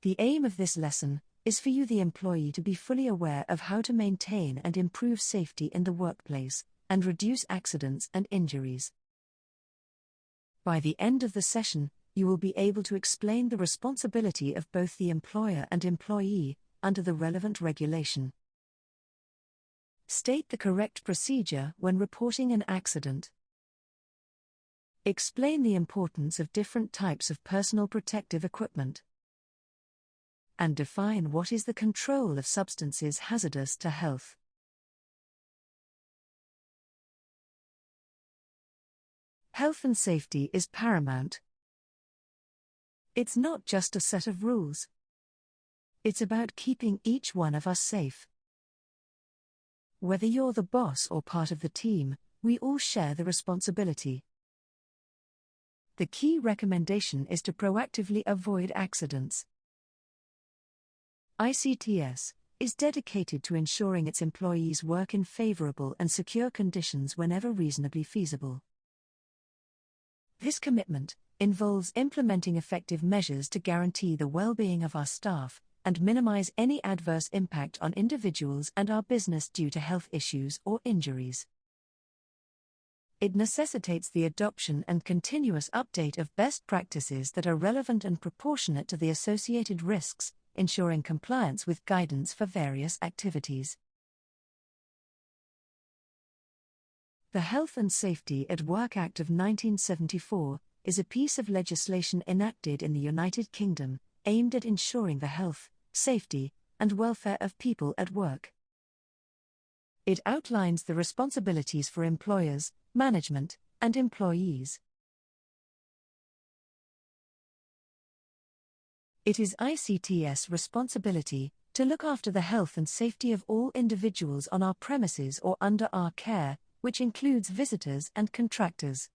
The aim of this lesson is for you, the employee, to be fully aware of how to maintain and improve safety in the workplace and reduce accidents and injuries. By the end of the session, you will be able to explain the responsibility of both the employer and employee under the relevant regulation. State the correct procedure when reporting an accident. Explain the importance of different types of personal protective equipment. And define what is the control of substances hazardous to health. Health and safety is paramount. It's not just a set of rules. It's about keeping each one of us safe. Whether you're the boss or part of the team, we all share the responsibility. The key recommendation is to proactively avoid accidents. ICTS is dedicated to ensuring its employees work in favorable and secure conditions whenever reasonably feasible. This commitment involves implementing effective measures to guarantee the well-being of our staff and minimize any adverse impact on individuals and our business due to health issues or injuries. It necessitates the adoption and continuous update of best practices that are relevant and proportionate to the associated risks, ensuring compliance with guidance for various activities. The Health and Safety at Work Act of 1974 is a piece of legislation enacted in the United Kingdom, aimed at ensuring the health, safety, and welfare of people at work. It outlines the responsibilities for employers, management, and employees. It is ICTS' responsibility to look after the health and safety of all individuals on our premises or under our care, which includes visitors and contractors.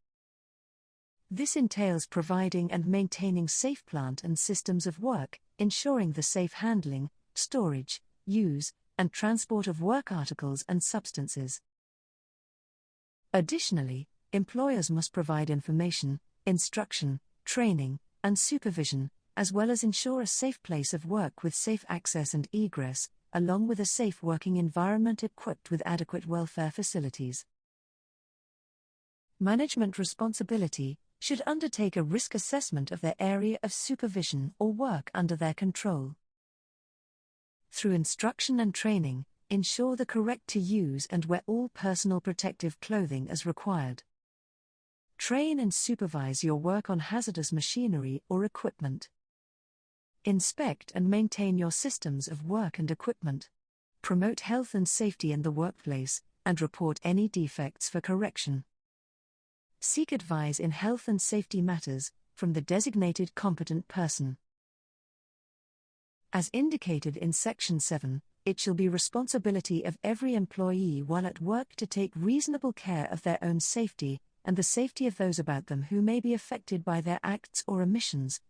This entails providing and maintaining safe plant and systems of work, ensuring the safe handling, storage, use, and transport of work articles and substances. Additionally, employers must provide information, instruction, training, and supervision, as well as ensure a safe place of work with safe access and egress, along with a safe working environment equipped with adequate welfare facilities. Management responsibility should undertake a risk assessment of their area of supervision or work under their control. Through instruction and training, ensure the correct to use and wear all personal protective clothing as required. Train and supervise your work on hazardous machinery or equipment. Inspect and maintain your systems of work and equipment. Promote health and safety in the workplace, and report any defects for correction. Seek advice in health and safety matters from the designated competent person. As indicated in Section 7, it shall be responsibility of every employee while at work to take reasonable care of their own safety and the safety of those about them who may be affected by their acts or omissions,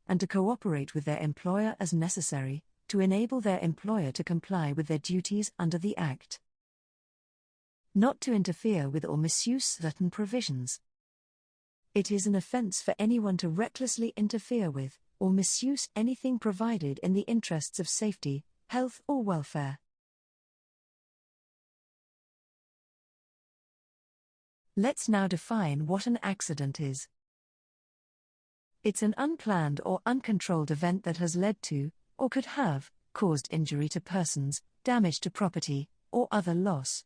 and to cooperate with their employer as necessary, to enable their employer to comply with their duties under the Act. Not to interfere with or misuse certain provisions. It is an offence for anyone to recklessly interfere with or misuse anything provided in the interests of safety, health or welfare. Let's now define what an accident is. It's an unplanned or uncontrolled event that has led to, or could have, caused injury to persons, damage to property, or other loss.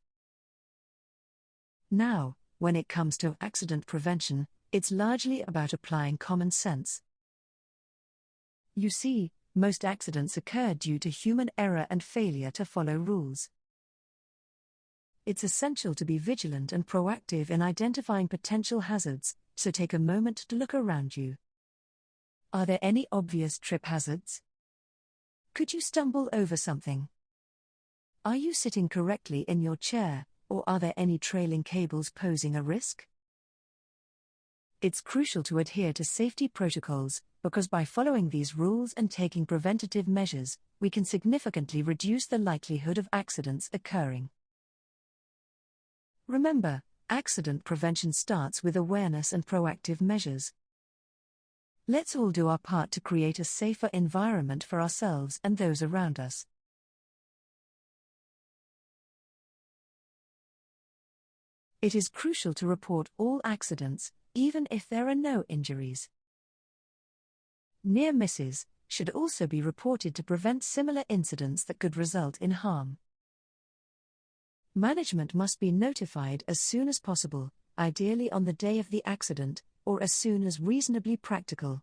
Now, when it comes to accident prevention, it's largely about applying common sense. You see, most accidents occur due to human error and failure to follow rules. It's essential to be vigilant and proactive in identifying potential hazards, so take a moment to look around you. Are there any obvious trip hazards? Could you stumble over something? Are you sitting correctly in your chair, or are there any trailing cables posing a risk? It's crucial to adhere to safety protocols, because by following these rules and taking preventative measures, we can significantly reduce the likelihood of accidents occurring. Remember, accident prevention starts with awareness and proactive measures. Let's all do our part to create a safer environment for ourselves and those around us. It is crucial to report all accidents, even if there are no injuries. Near misses should also be reported to prevent similar incidents that could result in harm. Management must be notified as soon as possible, ideally on the day of the accident, or as soon as reasonably practical.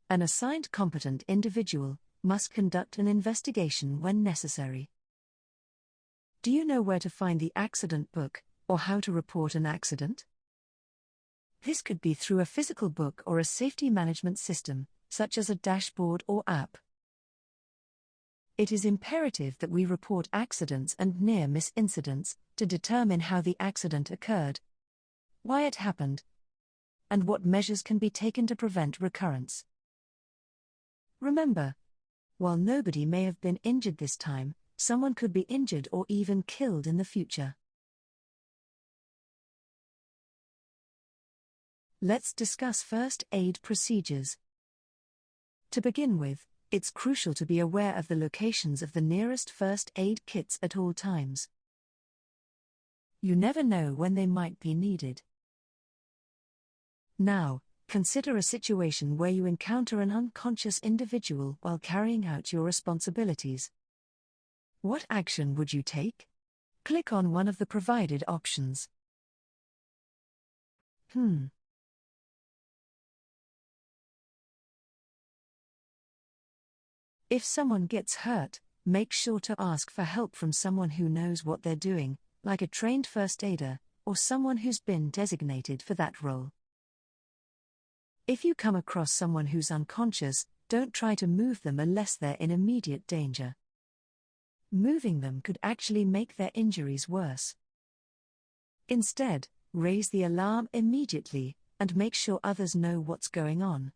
An assigned competent individual must conduct an investigation when necessary. Do you know where to find the accident book, or how to report an accident? This could be through a physical book or a safety management system, such as a dashboard or app. It is imperative that we report accidents and near-miss incidents to determine how the accident occurred, why it happened, and what measures can be taken to prevent recurrence. Remember, while nobody may have been injured this time, someone could be injured or even killed in the future. Let's discuss first aid procedures. To begin with, it's crucial to be aware of the locations of the nearest first aid kits at all times. You never know when they might be needed. Now, consider a situation where you encounter an unconscious individual while carrying out your responsibilities. What action would you take? Click on one of the provided options. If someone gets hurt, make sure to ask for help from someone who knows what they're doing, like a trained first aider, or someone who's been designated for that role. If you come across someone who's unconscious, don't try to move them unless they're in immediate danger. Moving them could actually make their injuries worse. Instead, raise the alarm immediately, and make sure others know what's going on.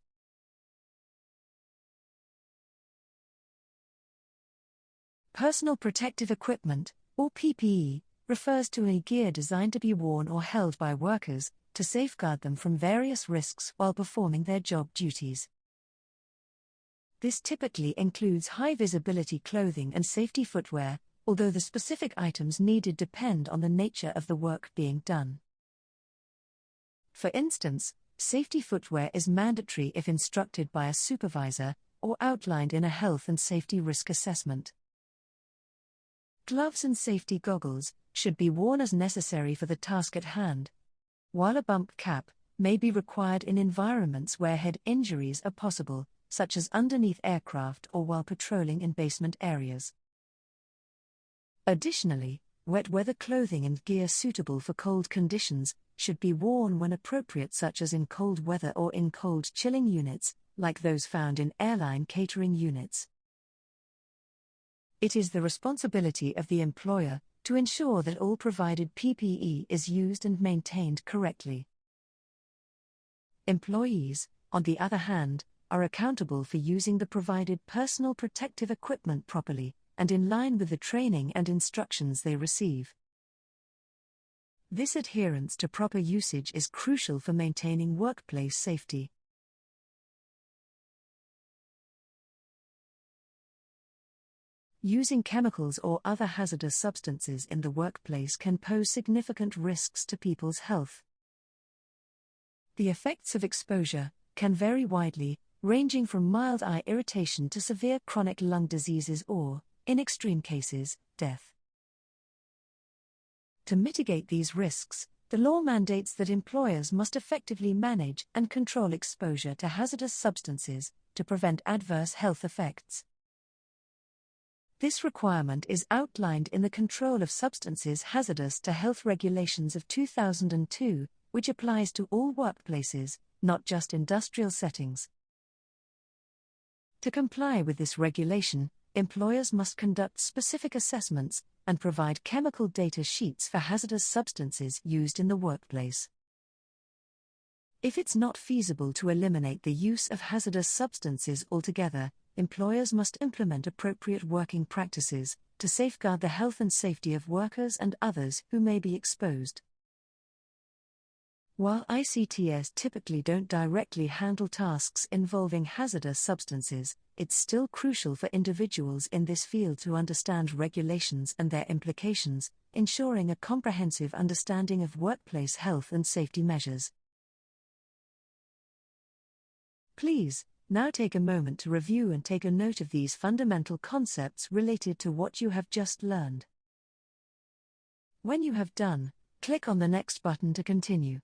Personal protective equipment, or PPE, refers to any gear designed to be worn or held by workers to safeguard them from various risks while performing their job duties. This typically includes high-visibility clothing and safety footwear, although the specific items needed depend on the nature of the work being done. For instance, safety footwear is mandatory if instructed by a supervisor or outlined in a health and safety risk assessment. Gloves and safety goggles should be worn as necessary for the task at hand, while a bump cap may be required in environments where head injuries are possible, such as underneath aircraft or while patrolling in basement areas. Additionally, wet weather clothing and gear suitable for cold conditions should be worn when appropriate, such as in cold weather or in cold chilling units, like those found in airline catering units. It is the responsibility of the employer to ensure that all provided PPE is used and maintained correctly. Employees, on the other hand, are accountable for using the provided personal protective equipment properly and in line with the training and instructions they receive. This adherence to proper usage is crucial for maintaining workplace safety. Using chemicals or other hazardous substances in the workplace can pose significant risks to people's health. The effects of exposure can vary widely, ranging from mild eye irritation to severe chronic lung diseases or, in extreme cases, death. To mitigate these risks, the law mandates that employers must effectively manage and control exposure to hazardous substances to prevent adverse health effects. This requirement is outlined in the Control of Substances Hazardous to Health Regulations of 2002, which applies to all workplaces, not just industrial settings. To comply with this regulation, employers must conduct specific assessments and provide chemical data sheets for hazardous substances used in the workplace. If it's not feasible to eliminate the use of hazardous substances altogether, employers must implement appropriate working practices to safeguard the health and safety of workers and others who may be exposed. While ICTs typically don't directly handle tasks involving hazardous substances, it's still crucial for individuals in this field to understand regulations and their implications, ensuring a comprehensive understanding of workplace health and safety measures. Please, now take a moment to review and take a note of these fundamental concepts related to what you have just learned. When you have done, click on the next button to continue.